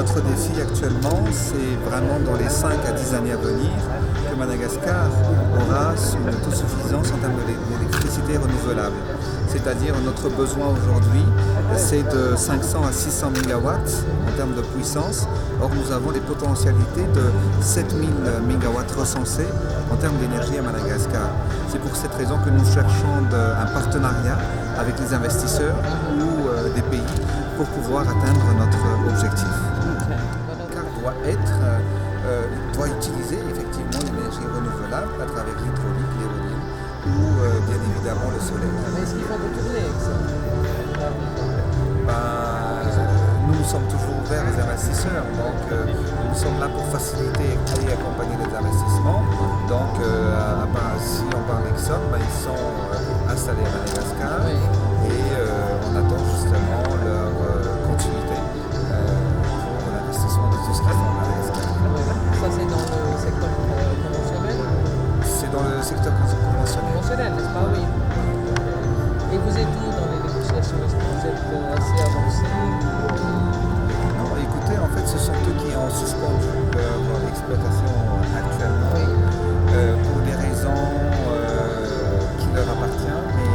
Notre défi actuellement, c'est vraiment dans les 5 à 10 années à venir que Madagascar aura une autosuffisance en termes d'électricité renouvelable. C'est-à-dire notre besoin aujourd'hui, c'est de 500 à 600 MW en termes de puissance. Or, nous avons des potentialités de 7000 MW recensés en termes d'énergie à Madagascar. C'est pour cette raison que nous cherchons un partenariat avec les investisseurs ou des pays pour pouvoir atteindre notre objectif. Car doit utiliser effectivement l'énergie renouvelable à travers l'hydraulique, l'éolien ou bien évidemment le soleil. Mais est-ce qu'il faut retourner avec ça? Nous sommes toujours ouverts aux investisseurs, donc nous sommes là pour faciliter et accompagner les investissements. Donc si on parle d'Exxon, ils sont installés à Madagascar et on attend justement leur continuité pour l'investissement de tout ce qu'ils font à Madagascar. Ça c'est dans le secteur conventionnel? C'est dans le secteur conventionnel. Conventionnel, n'est-ce pas? Oui. Et vous êtes où dans les négociations? Est-ce que vous êtes assez avancé? Non, écoutez, en fait, ce sont eux qui ont suspendu leur exploitation actuellement pour des raisons qui leur appartiennent, mais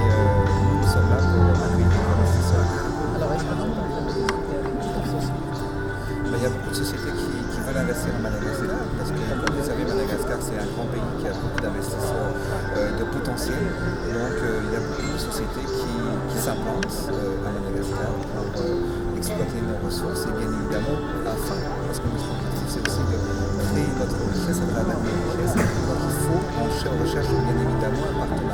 nous sommes là pour accueillir les investisseurs. Alors, est-ce que vous avez discuté avec d'autres sociétés? Il y a beaucoup de sociétés qui veulent investir à Madagascar, parce que, comme vous savez, Madagascar, c'est un grand pays qui a beaucoup d'investisseurs de potentiel. Donc, il y a beaucoup de sociétés qui s'implantent à Madagascar pour exploiter nos ressources et bien évidemment parce que notre objectif c'est aussi de créer notre richesse à travers nos richesses. Donc il faut, on recherche bien évidemment un partenaire